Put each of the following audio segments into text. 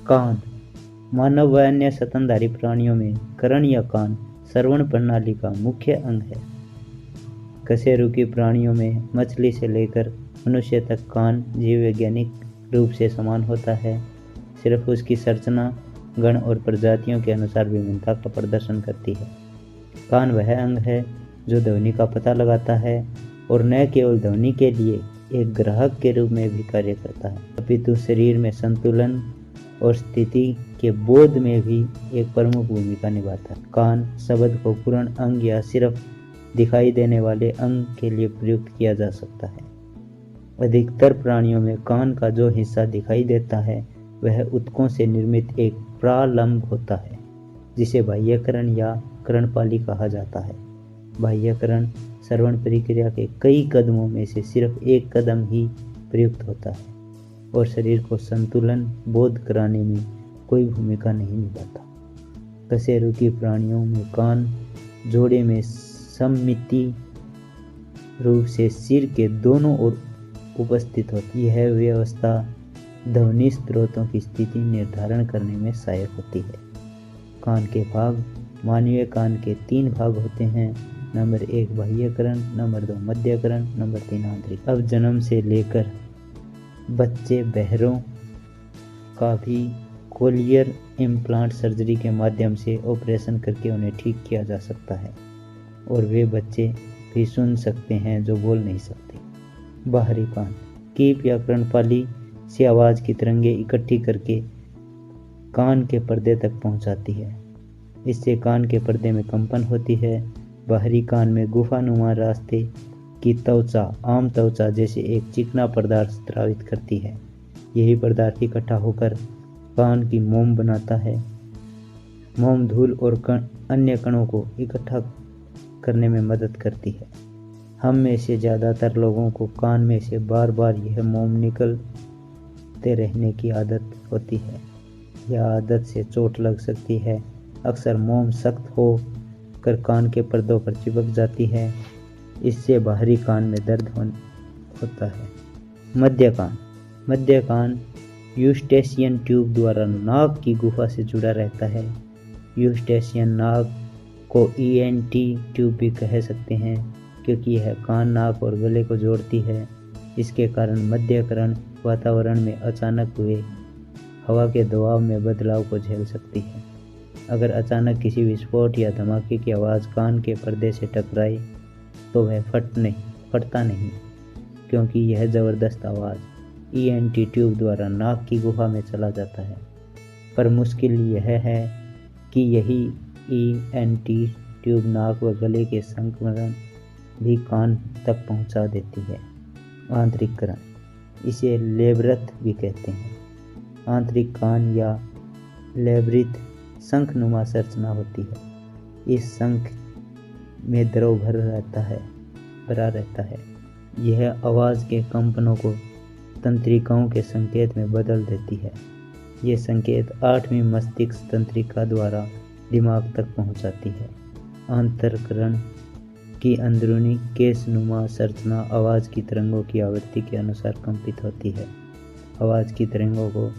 कान। मानव व अन्य स्तनधारी प्राणियों में कर्ण या कान श्रवण प्रणाली का मुख्य अंग है। कशेरुकी प्राणियों में मछली से लेकर मनुष्य तक कान जीव वैज्ञानिक रूप से समान होता है, सिर्फ उसकी संरचना, गण और प्रजातियों के अनुसार विभिन्नता का प्रदर्शन करती है। कान वह अंग है जो ध्वनि का पता लगाता है और न केवल ध्वनि के लिए एक ग्राहक के रूप में भी कार्य करता है, अपितु शरीर में संतुलन और स्थिति के बोध में भी एक प्रमुख भूमिका निभाता है। कान शब्द को पूर्ण अंग या सिर्फ दिखाई देने वाले अंग के लिए प्रयुक्त किया जा सकता है। अधिकतर प्राणियों में कान का जो हिस्सा दिखाई देता है वह ऊतकों से निर्मित एक प्रालंब होता है, जिसे बाह्यकरण या कर्णपाली कहा जाता है। बाह्यकरण श्रवण प्रक्रिया के कई कदमों में से सिर्फ एक कदम ही प्रयुक्त होता है और शरीर को संतुलन बोध कराने में कोई भूमिका नहीं निभाता। कशेरुकी प्राणियों में कान जोड़े में सममिति रूप से सिर के दोनों ओर उपस्थित होती है। यह व्यवस्था ध्वनि स्रोतों की स्थिति निर्धारण करने में सहायक होती है। कान के भाग। मानवीय कान के 3 भाग होते हैं। नंबर 1 बाह्यकरण, नंबर 2 मध्यकरण, नंबर 3 आंतरिक। अब जन्म से लेकर बच्चे बहरों का भी कोलियर इम्प्लांट सर्जरी के माध्यम से ऑपरेशन करके उन्हें ठीक किया जा सकता है और वे बच्चे भी सुन सकते हैं जो बोल नहीं सकते। बाहरी कान। कीप या कर्णपाली से आवाज़ की तरंगें इकट्ठी करके कान के पर्दे तक पहुंचाती है। इससे कान के पर्दे में कंपन होती है। बाहरी कान में गुफानुमा रास्ते की त्वचा आम त्वचा जैसे एक चिकना पदार्थ स्रावित करती है। यही पदार्थ इकट्ठा होकर कान की मोम बनाता है। मोम धूल और अन्य कणों को इकट्ठा करने में मदद करती है। हम में से ज़्यादातर लोगों को कान में से बार बार यह मोम निकलते रहने की आदत होती है। यह आदत से चोट लग सकती है। अक्सर मोम सख्त हो कर कान के पर्दों पर चिपक जाती है। इससे बाहरी कान में दर्द होता है। मध्य कान। मध्य कान यूस्टेशियन ट्यूब द्वारा नाक की गुफा से जुड़ा रहता है। यूस्टेशियन नाक को ENT ट्यूब भी कह सकते हैं क्योंकि यह कान, नाक और गले को जोड़ती है। इसके कारण मध्यकरण वातावरण में अचानक हुए हवा के दबाव में बदलाव को झेल सकती है। अगर अचानक किसी विस्फोट या धमाके की आवाज़ कान के पर्दे से टकराए तो वह फटता नहीं, क्योंकि यह ज़बरदस्त आवाज़ ENT ट्यूब द्वारा नाक की गुफा में चला जाता है। पर मुश्किल यह है कि यही ENT ट्यूब नाक व गले के संक्रमण भी कान तक पहुंचा देती है। आंतरिक करण, इसे लेब्रथ भी कहते हैं। आंतरिक कान या लेब्रिथ शंखनुमा संरचना होती है। इस शंख में द्रव भरा रहता है। यह आवाज़ के कंपनों को तंत्रिकाओं के संकेत में बदल देती है। ये संकेत 8वीं मस्तिष्क तंत्रिका द्वारा दिमाग तक पहुंचाती है। आंतरकरण की अंदरूनी केसनुमा संरचना आवाज़ की तरंगों की आवृत्ति के अनुसार कंपित होती है। आवाज़ की तरंगों को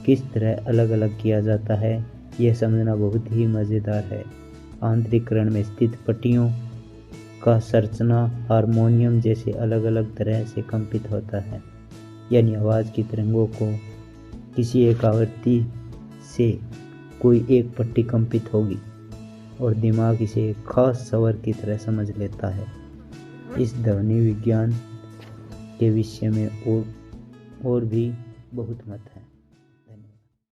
किस तरह अलग अलग किया जाता है यह समझना बहुत ही मज़ेदार है। आंतरिकरण में स्थित पट्टियों का संरचना हारमोनियम जैसे अलग अलग तरह से कंपित होता है, यानी आवाज़ की तरंगों को किसी एक आवृत्ति से कोई एक पट्टी कंपित होगी और दिमाग इसे एक खास स्वर की तरह समझ लेता है। इस ध्वनि विज्ञान के विषय में और भी बहुत मत है।